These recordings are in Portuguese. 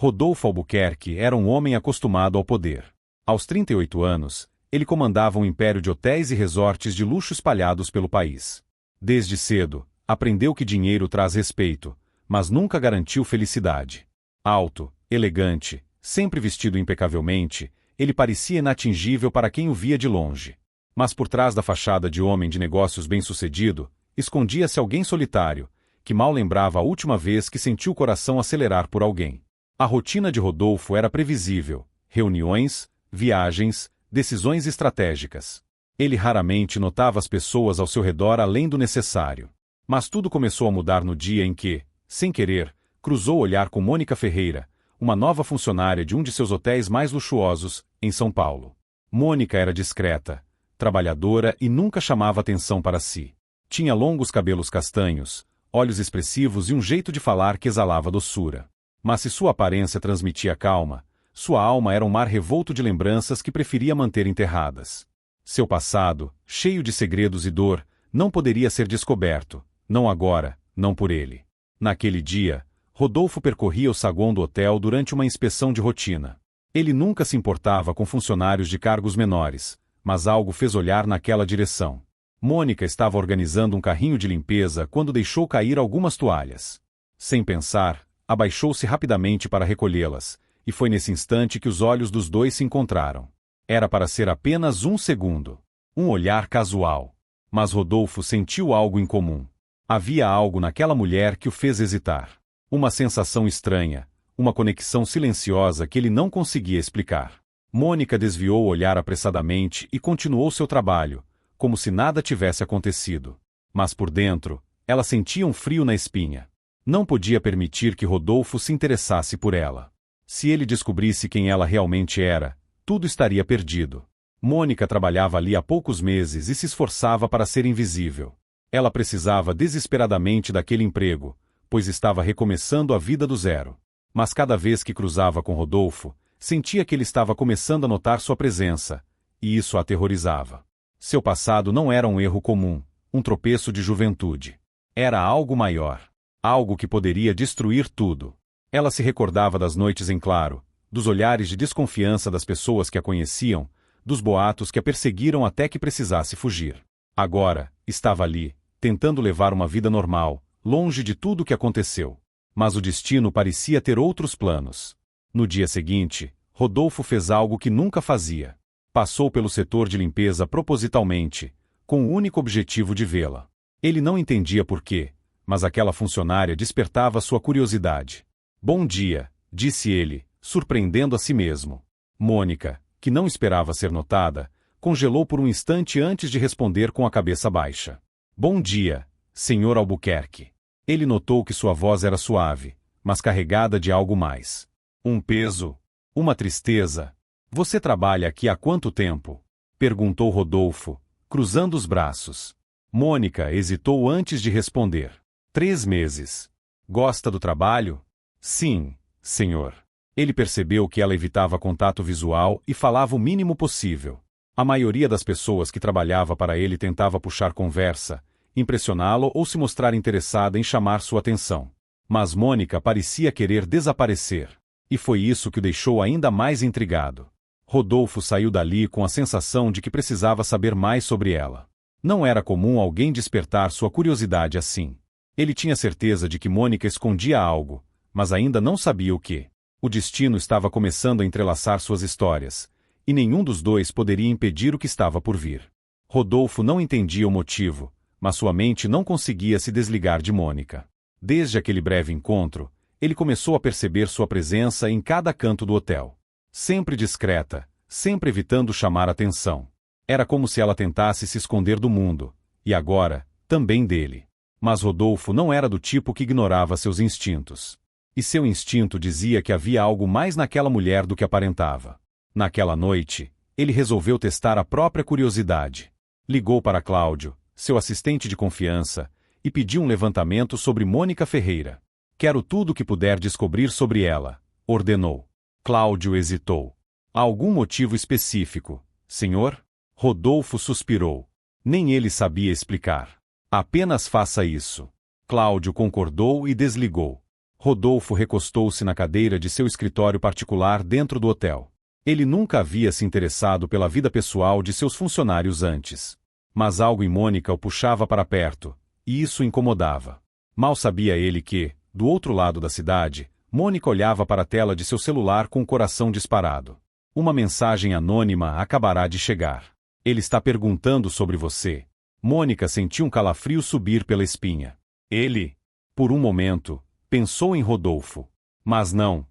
Rodolfo Albuquerque era um homem acostumado ao poder. Aos 38 anos, ele comandava um império de hotéis e resorts de luxo espalhados pelo país. Desde cedo, aprendeu que dinheiro traz respeito, mas nunca garantiu felicidade. Alto, elegante, sempre vestido impecavelmente, ele parecia inatingível para quem o via de longe. Mas por trás da fachada de homem de negócios bem-sucedido, escondia-se alguém solitário, que mal lembrava a última vez que sentiu o coração acelerar por alguém. A rotina de Rodolfo era previsível: reuniões, viagens, decisões estratégicas. Ele raramente notava as pessoas ao seu redor além do necessário. Mas tudo começou a mudar no dia em que, sem querer, cruzou o olhar com Mônica Ferreira, uma nova funcionária de um de seus hotéis mais luxuosos, em São Paulo. Mônica era discreta, trabalhadora e nunca chamava atenção para si. Tinha longos cabelos castanhos, olhos expressivos e um jeito de falar que exalava doçura. Mas se sua aparência transmitia calma, sua alma era um mar revolto de lembranças que preferia manter enterradas. Seu passado, cheio de segredos e dor, não poderia ser descoberto, não agora, não por ele. Naquele dia, Rodolfo percorria o saguão do hotel durante uma inspeção de rotina. Ele nunca se importava com funcionários de cargos menores, mas algo fez olhar naquela direção. Mônica estava organizando um carrinho de limpeza quando deixou cair algumas toalhas. Sem pensar, abaixou-se rapidamente para recolhê-las, e foi nesse instante que os olhos dos dois se encontraram. Era para ser apenas um segundo. Um olhar casual. Mas Rodolfo sentiu algo em comum. Havia algo naquela mulher que o fez hesitar. Uma sensação estranha, uma conexão silenciosa que ele não conseguia explicar. Mônica desviou o olhar apressadamente e continuou seu trabalho, como se nada tivesse acontecido. Mas por dentro, ela sentia um frio na espinha. Não podia permitir que Rodolfo se interessasse por ela. Se ele descobrisse quem ela realmente era, tudo estaria perdido. Mônica trabalhava ali há poucos meses e se esforçava para ser invisível. Ela precisava desesperadamente daquele emprego, pois estava recomeçando a vida do zero. Mas cada vez que cruzava com Rodolfo, sentia que ele estava começando a notar sua presença, e isso a aterrorizava. Seu passado não era um erro comum, um tropeço de juventude. Era algo maior. Algo que poderia destruir tudo. Ela se recordava das noites em claro, dos olhares de desconfiança das pessoas que a conheciam, dos boatos que a perseguiram até que precisasse fugir. Agora, estava ali, tentando levar uma vida normal, longe de tudo o que aconteceu. Mas o destino parecia ter outros planos. No dia seguinte, Rodolfo fez algo que nunca fazia. Passou pelo setor de limpeza propositalmente, com o único objetivo de vê-la. Ele não entendia por quê, mas aquela funcionária despertava sua curiosidade. "Bom dia", disse ele, surpreendendo a si mesmo. Mônica, que não esperava ser notada, congelou por um instante antes de responder com a cabeça baixa. "Bom dia, Sr. Albuquerque." Ele notou que sua voz era suave, mas carregada de algo mais. Um peso, uma tristeza. "Você trabalha aqui há quanto tempo?" perguntou Rodolfo, cruzando os braços. Mônica hesitou antes de responder. 3 meses. "Gosta do trabalho?" "Sim, senhor." Ele percebeu que ela evitava contato visual e falava o mínimo possível. A maioria das pessoas que trabalhava para ele tentava puxar conversa, impressioná-lo ou se mostrar interessada em chamar sua atenção. Mas Mônica parecia querer desaparecer. E foi isso que o deixou ainda mais intrigado. Rodolfo saiu dali com a sensação de que precisava saber mais sobre ela. Não era comum alguém despertar sua curiosidade assim. Ele tinha certeza de que Mônica escondia algo, mas ainda não sabia o que. O destino estava começando a entrelaçar suas histórias, e nenhum dos dois poderia impedir o que estava por vir. Rodolfo não entendia o motivo, mas sua mente não conseguia se desligar de Mônica. Desde aquele breve encontro, ele começou a perceber sua presença em cada canto do hotel. Sempre discreta, sempre evitando chamar atenção. Era como se ela tentasse se esconder do mundo, e agora, também dele. Mas Rodolfo não era do tipo que ignorava seus instintos. E seu instinto dizia que havia algo mais naquela mulher do que aparentava. Naquela noite, ele resolveu testar a própria curiosidade. Ligou para Cláudio, seu assistente de confiança, e pediu um levantamento sobre Mônica Ferreira. "Quero tudo o que puder descobrir sobre ela", ordenou. Cláudio hesitou. "Há algum motivo específico, senhor?" Rodolfo suspirou. Nem ele sabia explicar. "Apenas faça isso." Cláudio concordou e desligou. Rodolfo recostou-se na cadeira de seu escritório particular dentro do hotel. Ele nunca havia se interessado pela vida pessoal de seus funcionários antes. Mas algo em Mônica o puxava para perto, e isso o incomodava. Mal sabia ele que, do outro lado da cidade, Mônica olhava para a tela de seu celular com o coração disparado. Uma mensagem anônima acabará de chegar. Ele está perguntando sobre você. Mônica sentiu um calafrio subir pela espinha. Ele, por um momento, pensou em Rodolfo. Mas não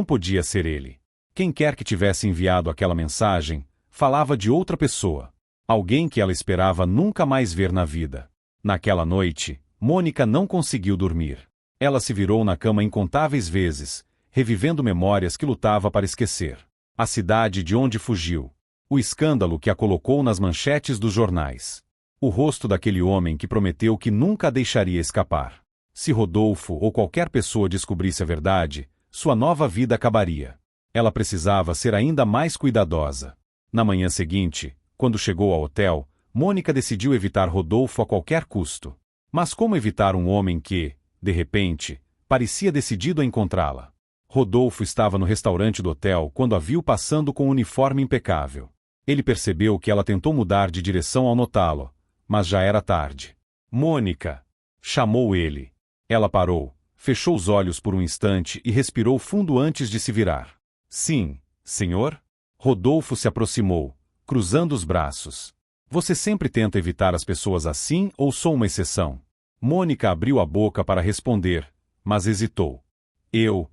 podia ser ele. Quem quer que tivesse enviado aquela mensagem, falava de outra pessoa. Alguém que ela esperava nunca mais ver na vida. Naquela noite, Mônica não conseguiu dormir. Ela se virou na cama incontáveis vezes, revivendo memórias que lutava para esquecer. A cidade de onde fugiu. O escândalo que a colocou nas manchetes dos jornais. O rosto daquele homem que prometeu que nunca a deixaria escapar. Se Rodolfo ou qualquer pessoa descobrisse a verdade, sua nova vida acabaria. Ela precisava ser ainda mais cuidadosa. Na manhã seguinte, quando chegou ao hotel, Mônica decidiu evitar Rodolfo a qualquer custo. Mas como evitar um homem que, de repente, parecia decidido a encontrá-la? Rodolfo estava no restaurante do hotel quando a viu passando com um uniforme impecável. Ele percebeu que ela tentou mudar de direção ao notá-lo, mas já era tarde. Mônica! Chamou ele. Ela parou, fechou os olhos por um instante e respirou fundo antes de se virar. Sim, senhor? Rodolfo se aproximou, cruzando os braços. Você sempre tenta evitar as pessoas assim ou sou uma exceção? Mônica abriu a boca para responder, mas hesitou. Eu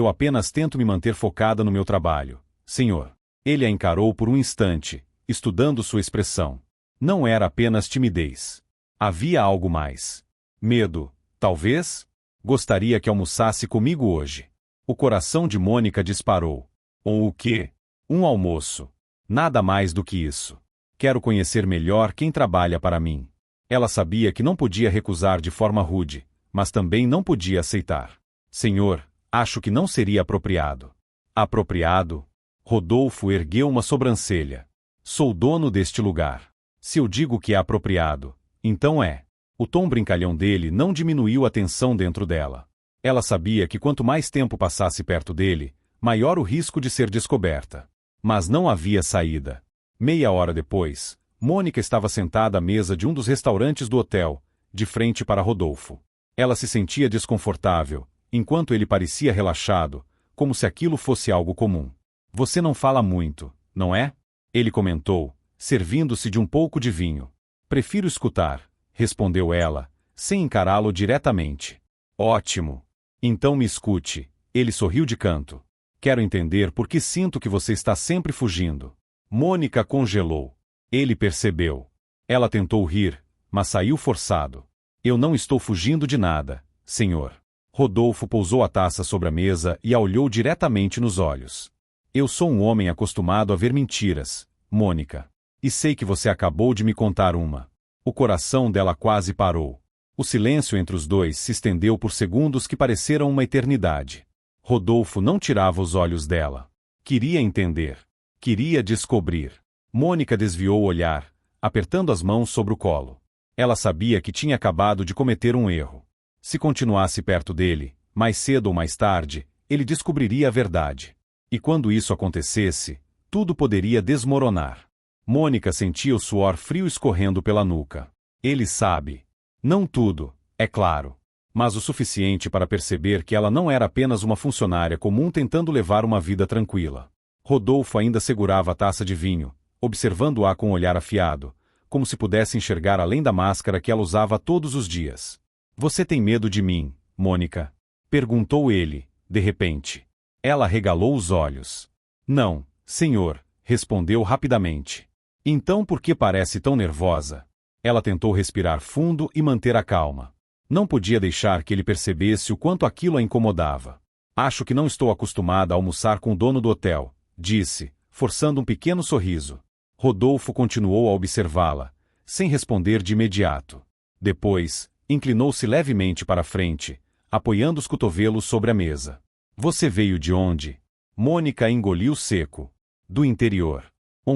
apenas tento me manter focada no meu trabalho, senhor. Ele a encarou por um instante, estudando sua expressão. Não era apenas timidez. Havia algo mais. Medo, talvez? Gostaria que almoçasse comigo hoje. O coração de Mônica disparou. Ou o quê? Um almoço. Nada mais do que isso. Quero conhecer melhor quem trabalha para mim. Ela sabia que não podia recusar de forma rude, mas também não podia aceitar. Senhor, acho que não seria apropriado. Apropriado? Rodolfo ergueu uma sobrancelha. Sou dono deste lugar. Se eu digo que é apropriado, então é. O tom brincalhão dele não diminuiu a tensão dentro dela. Ela sabia que quanto mais tempo passasse perto dele, maior o risco de ser descoberta. Mas não havia saída. Meia hora depois, Mônica estava sentada à mesa de um dos restaurantes do hotel, de frente para Rodolfo. Ela se sentia desconfortável, enquanto ele parecia relaxado, como se aquilo fosse algo comum. Você não fala muito, não é? Ele comentou, servindo-se de um pouco de vinho. Prefiro escutar, respondeu ela, sem encará-lo diretamente. Ótimo. Então me escute. Ele sorriu de canto. Quero entender por que sinto que você está sempre fugindo. Mônica congelou. Ele percebeu. Ela tentou rir, mas saiu forçado. Eu não estou fugindo de nada, senhor. Rodolfo pousou a taça sobre a mesa e a olhou diretamente nos olhos. Eu sou um homem acostumado a ver mentiras, Mônica. E sei que você acabou de me contar uma. O coração dela quase parou. O silêncio entre os dois se estendeu por segundos que pareceram uma eternidade. Rodolfo não tirava os olhos dela. Queria entender. Queria descobrir. Mônica desviou o olhar, apertando as mãos sobre o colo. Ela sabia que tinha acabado de cometer um erro. Se continuasse perto dele, mais cedo ou mais tarde, ele descobriria a verdade. E quando isso acontecesse, tudo poderia desmoronar. Mônica sentia o suor frio escorrendo pela nuca. Ele sabe. Não tudo, é claro. Mas o suficiente para perceber que ela não era apenas uma funcionária comum tentando levar uma vida tranquila. Rodolfo ainda segurava a taça de vinho, observando-a com um olhar afiado, como se pudesse enxergar além da máscara que ela usava todos os dias. Você tem medo de mim, Mônica? Perguntou ele, de repente. Ela regalou os olhos. Não, senhor, respondeu rapidamente. Então por que parece tão nervosa? Ela tentou respirar fundo e manter a calma. Não podia deixar que ele percebesse o quanto aquilo a incomodava. Acho que não estou acostumada a almoçar com o dono do hotel, disse, forçando um pequeno sorriso. Rodolfo continuou a observá-la, sem responder de imediato. Depois, inclinou-se levemente para a frente, apoiando os cotovelos sobre a mesa. Você veio de onde? Mônica engoliu seco. Do interior.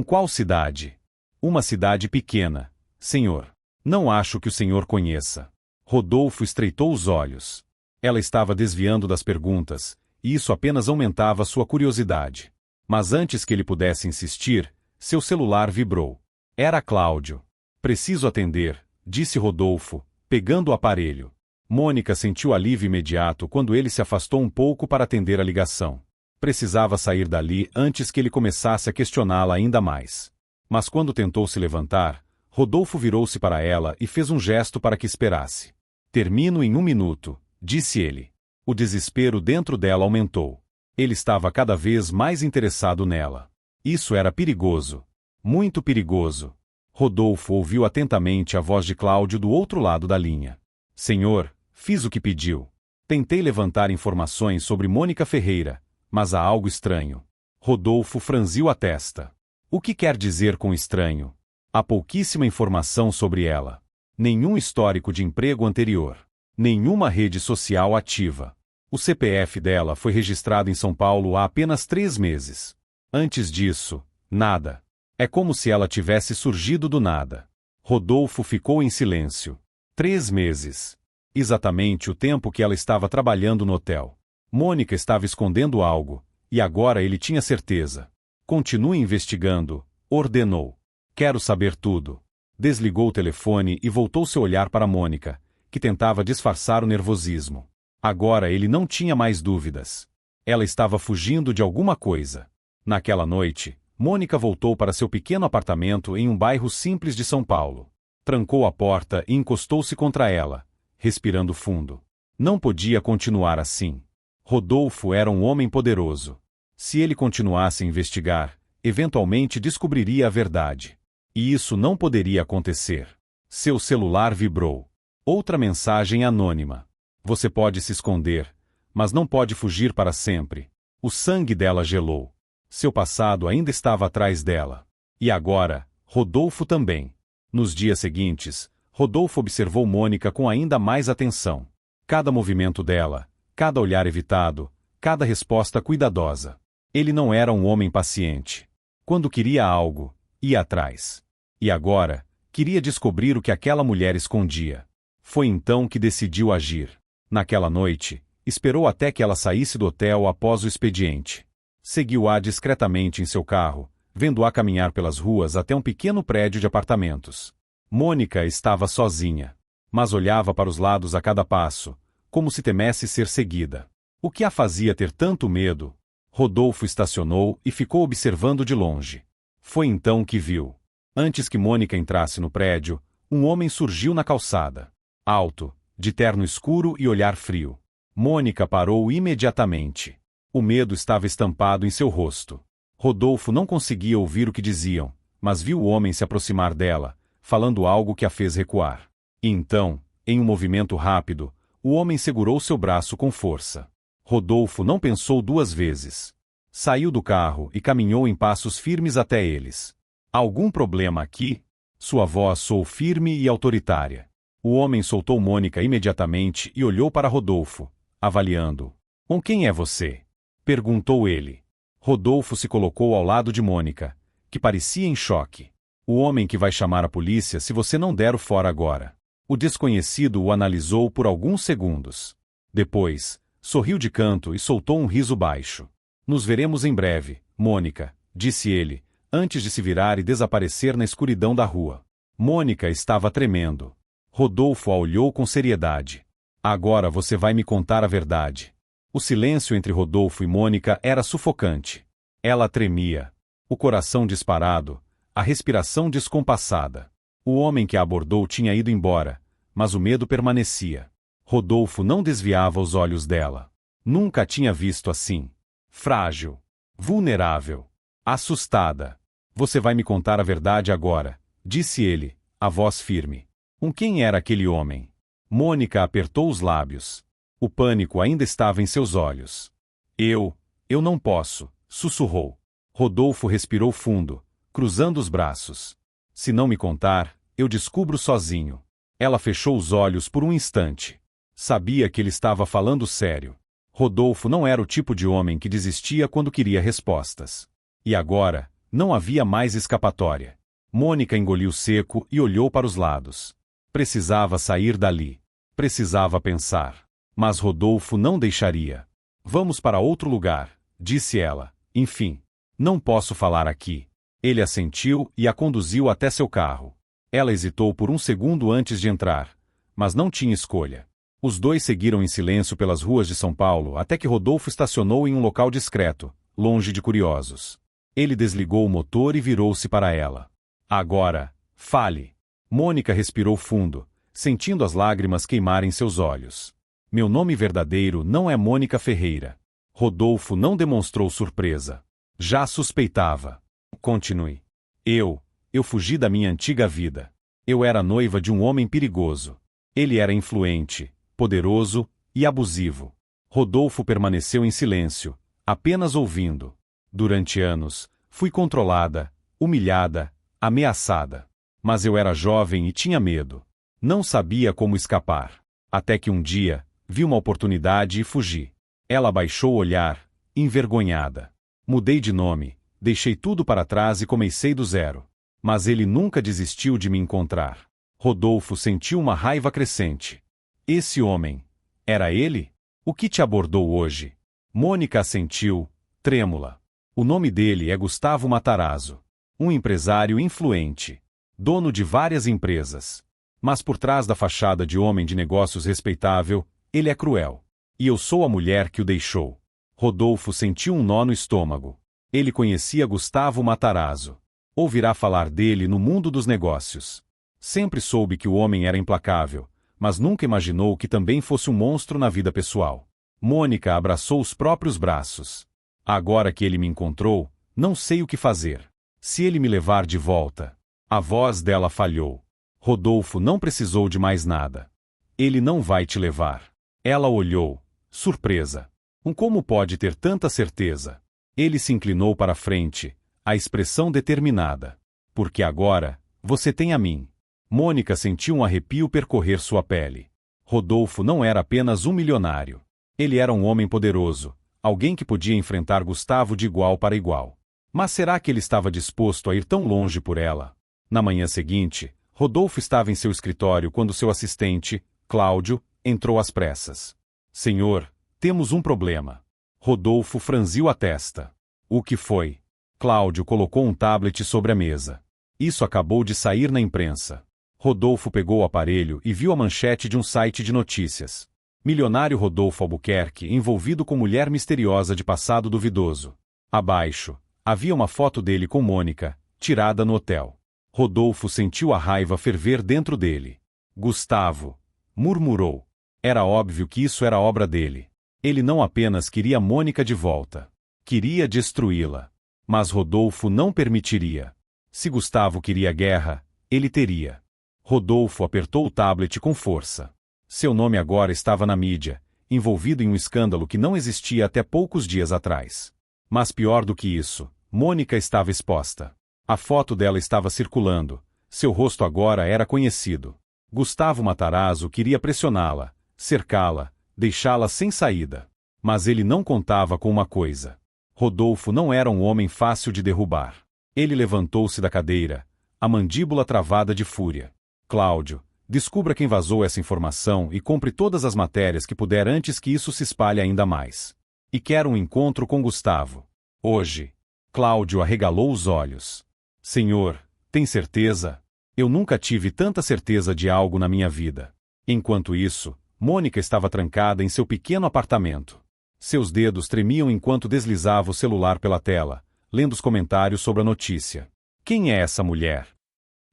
Qual cidade? Uma cidade pequena, senhor. Não acho que o senhor conheça. Rodolfo estreitou os olhos. Ela estava desviando das perguntas, e isso apenas aumentava sua curiosidade. Mas antes que ele pudesse insistir, seu celular vibrou. Era Cláudio. Preciso atender, disse Rodolfo, pegando o aparelho. Mônica sentiu alívio imediato quando ele se afastou um pouco para atender a ligação. Precisava sair dali antes que ele começasse a questioná-la ainda mais. Mas quando tentou se levantar, Rodolfo virou-se para ela e fez um gesto para que esperasse. Termino em 1 minuto, disse ele. O desespero dentro dela aumentou. Ele estava cada vez mais interessado nela. Isso era perigoso. Muito perigoso. Rodolfo ouviu atentamente a voz de Cláudio do outro lado da linha. Senhor, fiz o que pediu. Tentei levantar informações sobre Mônica Ferreira, mas há algo estranho. Rodolfo franziu a testa. O que quer dizer com estranho? Há pouquíssima informação sobre ela. Nenhum histórico de emprego anterior. Nenhuma rede social ativa. O CPF dela foi registrado em São Paulo há apenas 3 meses. Antes disso, nada. É como se ela tivesse surgido do nada. Rodolfo ficou em silêncio. 3 meses. Exatamente o tempo que ela estava trabalhando no hotel. Mônica estava escondendo algo, e agora ele tinha certeza. Continue investigando, ordenou. Quero saber tudo. Desligou o telefone e voltou seu olhar para Mônica, que tentava disfarçar o nervosismo. Agora ele não tinha mais dúvidas. Ela estava fugindo de alguma coisa. Naquela noite, Mônica voltou para seu pequeno apartamento em um bairro simples de São Paulo. Trancou a porta e encostou-se contra ela, respirando fundo. Não podia continuar assim. Rodolfo era um homem poderoso. Se ele continuasse a investigar, eventualmente descobriria a verdade. E isso não poderia acontecer. Seu celular vibrou. Outra mensagem anônima. Você pode se esconder, mas não pode fugir para sempre. O sangue dela gelou. Seu passado ainda estava atrás dela. E agora, Rodolfo também. Nos dias seguintes, Rodolfo observou Mônica com ainda mais atenção. Cada movimento dela, cada olhar evitado, cada resposta cuidadosa. Ele não era um homem paciente. Quando queria algo, ia atrás. E agora, queria descobrir o que aquela mulher escondia. Foi então que decidiu agir. Naquela noite, esperou até que ela saísse do hotel após o expediente. Seguiu-a discretamente em seu carro, vendo-a caminhar pelas ruas até um pequeno prédio de apartamentos. Mônica estava sozinha, mas olhava para os lados a cada passo, como se temesse ser seguida. O que a fazia ter tanto medo? Rodolfo estacionou e ficou observando de longe. Foi então que viu. Antes que Mônica entrasse no prédio, um homem surgiu na calçada. Alto, de terno escuro e olhar frio. Mônica parou imediatamente. O medo estava estampado em seu rosto. Rodolfo não conseguia ouvir o que diziam, mas viu o homem se aproximar dela, falando algo que a fez recuar. E então, em um movimento rápido, o homem segurou seu braço com força. Rodolfo não pensou 2 vezes. Saiu do carro e caminhou em passos firmes até eles. Algum problema aqui? Sua voz soou firme e autoritária. O homem soltou Mônica imediatamente e olhou para Rodolfo, avaliando. Com quem é você? Perguntou ele. Rodolfo se colocou ao lado de Mônica, que parecia em choque. O homem que vai chamar a polícia se você não der o fora agora. O desconhecido o analisou por alguns segundos. Depois, sorriu de canto e soltou um riso baixo. Nos veremos em breve, Mônica, disse ele, antes de se virar e desaparecer na escuridão da rua. Mônica estava tremendo. Rodolfo a olhou com seriedade. Agora você vai me contar a verdade. O silêncio entre Rodolfo e Mônica era sufocante. Ela tremia. O coração disparado, a respiração descompassada. O homem que a abordou tinha ido embora, mas o medo permanecia. Rodolfo não desviava os olhos dela. Nunca a tinha visto assim. Frágil. Vulnerável. Assustada. Você vai me contar a verdade agora, disse ele, a voz firme. Quem era aquele homem? Mônica apertou os lábios. O pânico ainda estava em seus olhos. Eu não posso, sussurrou. Rodolfo respirou fundo, cruzando os braços. Se não me contar, eu descubro sozinho. Ela fechou os olhos por um instante. Sabia que ele estava falando sério. Rodolfo não era o tipo de homem que desistia quando queria respostas. E agora, não havia mais escapatória. Mônica engoliu seco e olhou para os lados. Precisava sair dali. Precisava pensar. Mas Rodolfo não deixaria. Vamos para outro lugar, disse ela. Enfim, não posso falar aqui. Ele assentiu e a conduziu até seu carro. Ela hesitou por um segundo antes de entrar, mas não tinha escolha. Os dois seguiram em silêncio pelas ruas de São Paulo até que Rodolfo estacionou em um local discreto, longe de curiosos. Ele desligou o motor e virou-se para ela. Agora, fale. Mônica respirou fundo, sentindo as lágrimas queimarem seus olhos. Meu nome verdadeiro não é Mônica Ferreira. Rodolfo não demonstrou surpresa. Já suspeitava. Continue. Eu fugi da minha antiga vida. Eu era noiva de um homem perigoso. Ele era influente, poderoso e abusivo. Rodolfo permaneceu em silêncio, apenas ouvindo. Durante anos, fui controlada, humilhada, ameaçada. Mas eu era jovem e tinha medo. Não sabia como escapar. Até que um dia, vi uma oportunidade e fugi. Ela baixou o olhar, envergonhada. Mudei de nome, deixei tudo para trás e comecei do zero. Mas ele nunca desistiu de me encontrar. Rodolfo sentiu uma raiva crescente. Esse homem, era ele? O que te abordou hoje? Mônica assentiu, trêmula. O nome dele é Gustavo Matarazzo. Um empresário influente. Dono de várias empresas. Mas por trás da fachada de homem de negócios respeitável, ele é cruel. E eu sou a mulher que o deixou. Rodolfo sentiu um nó no estômago. Ele conhecia Gustavo Matarazzo. Ouvirá falar dele no mundo dos negócios. Sempre soube que o homem era implacável, mas nunca imaginou que também fosse um monstro na vida pessoal. Mônica abraçou os próprios braços. Agora que ele me encontrou, não sei o que fazer. Se ele me levar de volta. A voz dela falhou. Rodolfo não precisou de mais nada. Ele não vai te levar. Ela olhou, surpresa. Como pode ter tanta certeza? Ele se inclinou para a frente, a expressão determinada. Porque agora, você tem a mim. Mônica sentiu um arrepio percorrer sua pele. Rodolfo não era apenas um milionário. Ele era um homem poderoso, alguém que podia enfrentar Gustavo de igual para igual. Mas será que ele estava disposto a ir tão longe por ela? Na manhã seguinte, Rodolfo estava em seu escritório quando seu assistente, Cláudio, entrou às pressas. Senhor, temos um problema. Rodolfo franziu a testa. O que foi? Cláudio colocou um tablet sobre a mesa. Isso acabou de sair na imprensa. Rodolfo pegou o aparelho e viu a manchete de um site de notícias. Milionário Rodolfo Albuquerque envolvido com mulher misteriosa de passado duvidoso. Abaixo, havia uma foto dele com Mônica, tirada no hotel. Rodolfo sentiu a raiva ferver dentro dele. Gustavo, murmurou. Era óbvio que isso era obra dele. Ele não apenas queria Mônica de volta. Queria destruí-la. Mas Rodolfo não permitiria. Se Gustavo queria guerra, ele teria. Rodolfo apertou o tablet com força. Seu nome agora estava na mídia, envolvido em um escândalo que não existia até poucos dias atrás. Mas pior do que isso, Mônica estava exposta. A foto dela estava circulando. Seu rosto agora era conhecido. Gustavo Matarazzo queria pressioná-la, cercá-la, deixá-la sem saída. Mas ele não contava com uma coisa. Rodolfo não era um homem fácil de derrubar. Ele levantou-se da cadeira, a mandíbula travada de fúria. Cláudio, descubra quem vazou essa informação e compre todas as matérias que puder antes que isso se espalhe ainda mais. E quero um encontro com Gustavo. Hoje. Cláudio arregalou os olhos. Senhor, tem certeza? Eu nunca tive tanta certeza de algo na minha vida. Enquanto isso, Mônica estava trancada em seu pequeno apartamento. Seus dedos tremiam enquanto deslizava o celular pela tela, lendo os comentários sobre a notícia. Quem é essa mulher?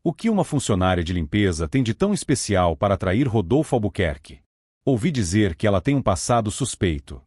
O que uma funcionária de limpeza tem de tão especial para atrair Rodolfo Albuquerque? Ouvi dizer que ela tem um passado suspeito.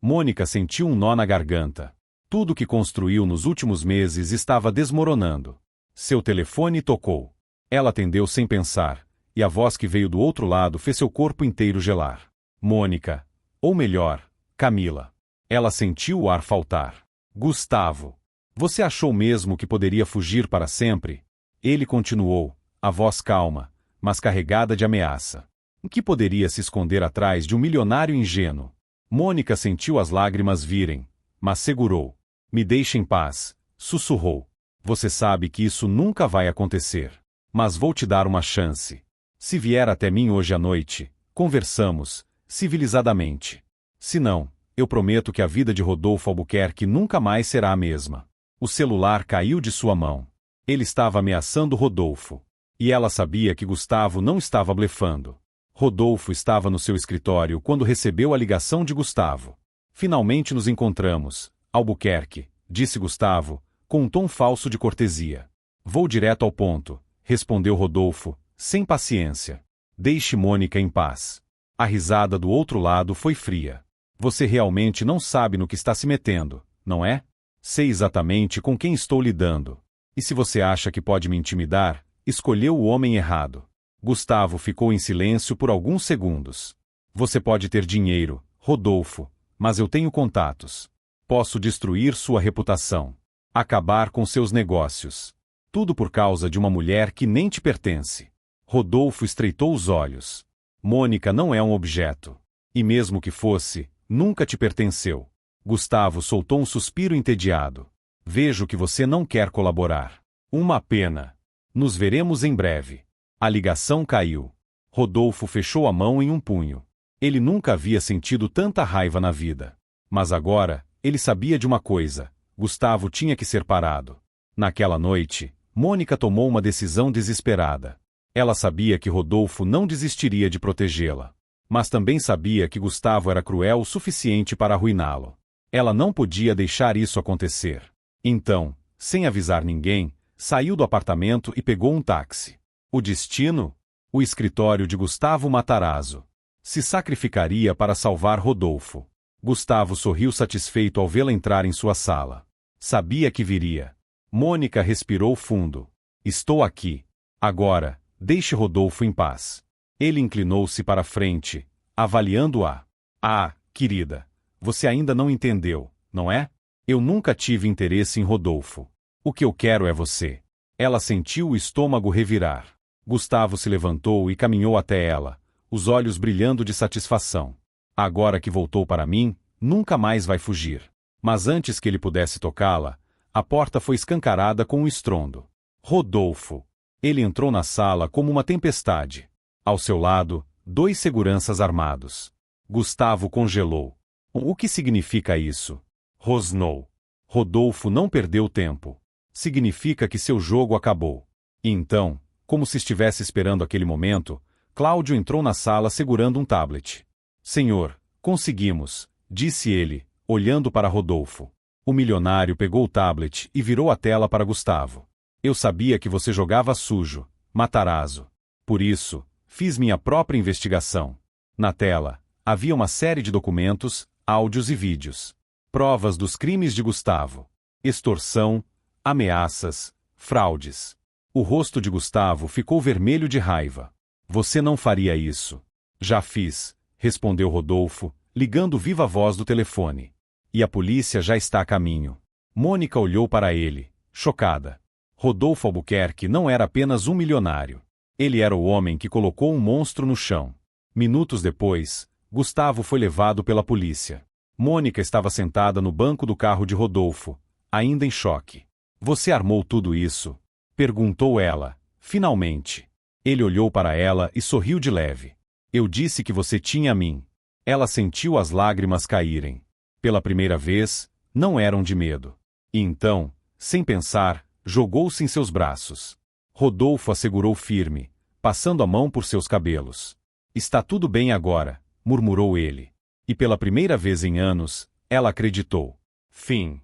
Mônica sentiu um nó na garganta. Tudo que construiu nos últimos meses estava desmoronando. Seu telefone tocou. Ela atendeu sem pensar, e a voz que veio do outro lado fez seu corpo inteiro gelar. Mônica. Ou melhor, Camila. Ela sentiu o ar faltar. Gustavo. Você achou mesmo que poderia fugir para sempre? Ele continuou, a voz calma, mas carregada de ameaça. O que poderia se esconder atrás de um milionário ingênuo? Mônica sentiu as lágrimas virem, mas segurou. Me deixe em paz, sussurrou. Você sabe que isso nunca vai acontecer. Mas vou te dar uma chance. Se vier até mim hoje à noite, conversamos, civilizadamente. Se não, eu prometo que a vida de Rodolfo Albuquerque nunca mais será a mesma. O celular caiu de sua mão. Ele estava ameaçando Rodolfo. E ela sabia que Gustavo não estava blefando. Rodolfo estava no seu escritório quando recebeu a ligação de Gustavo. Finalmente nos encontramos, Albuquerque, disse Gustavo, com um tom falso de cortesia. Vou direto ao ponto, respondeu Rodolfo, sem paciência. Deixe Mônica em paz. A risada do outro lado foi fria. Você realmente não sabe no que está se metendo, não é? Sei exatamente com quem estou lidando. E se você acha que pode me intimidar, escolheu o homem errado. Gustavo ficou em silêncio por alguns segundos. Você pode ter dinheiro, Rodolfo, mas eu tenho contatos. Posso destruir sua reputação. Acabar com seus negócios. Tudo por causa de uma mulher que nem te pertence. Rodolfo estreitou os olhos. Mônica não é um objeto. E mesmo que fosse, nunca te pertenceu. Gustavo soltou um suspiro entediado. Vejo que você não quer colaborar. Uma pena. Nos veremos em breve. A ligação caiu. Rodolfo fechou a mão em um punho. Ele nunca havia sentido tanta raiva na vida. Mas agora, ele sabia de uma coisa. Gustavo tinha que ser parado. Naquela noite, Mônica tomou uma decisão desesperada. Ela sabia que Rodolfo não desistiria de protegê-la. Mas também sabia que Gustavo era cruel o suficiente para arruiná-lo. Ela não podia deixar isso acontecer. Então, sem avisar ninguém, saiu do apartamento e pegou um táxi. O destino? O escritório de Gustavo Matarazzo. Se sacrificaria para salvar Rodolfo. Gustavo sorriu satisfeito ao vê-la entrar em sua sala. Sabia que viria. Mônica respirou fundo. Estou aqui. Agora, deixe Rodolfo em paz. Ele inclinou-se para a frente, avaliando-a. Ah, querida, você ainda não entendeu, não é? Eu nunca tive interesse em Rodolfo. O que eu quero é você. Ela sentiu o estômago revirar. Gustavo se levantou e caminhou até ela, os olhos brilhando de satisfação. Agora que voltou para mim, nunca mais vai fugir. Mas antes que ele pudesse tocá-la, a porta foi escancarada com um estrondo. Rodolfo. Ele entrou na sala como uma tempestade. Ao seu lado, 2 seguranças armados. Gustavo congelou. O que significa isso? Rosnou. Rodolfo não perdeu tempo. Significa que seu jogo acabou. E então, como se estivesse esperando aquele momento, Cláudio entrou na sala segurando um tablet. Senhor, conseguimos, disse ele, olhando para Rodolfo. O milionário pegou o tablet e virou a tela para Gustavo. Eu sabia que você jogava sujo, Matarazzo. Por isso, fiz minha própria investigação. Na tela, havia uma série de documentos, áudios e vídeos. Provas dos crimes de Gustavo. Extorsão, ameaças, fraudes. O rosto de Gustavo ficou vermelho de raiva. Você não faria isso. Já fiz, respondeu Rodolfo, ligando viva voz do telefone. E a polícia já está a caminho. Mônica olhou para ele, chocada. Rodolfo Albuquerque não era apenas um milionário. Ele era o homem que colocou um monstro no chão. Minutos depois, Gustavo foi levado pela polícia. Mônica estava sentada no banco do carro de Rodolfo, ainda em choque. Você armou tudo isso? Perguntou ela, finalmente. Ele olhou para ela e sorriu de leve. Eu disse que você tinha a mim. Ela sentiu as lágrimas caírem. Pela primeira vez, não eram de medo. E então, sem pensar, jogou-se em seus braços. Rodolfo a segurou firme, passando a mão por seus cabelos. Está tudo bem agora, murmurou ele. E pela primeira vez em anos, ela acreditou. Fim.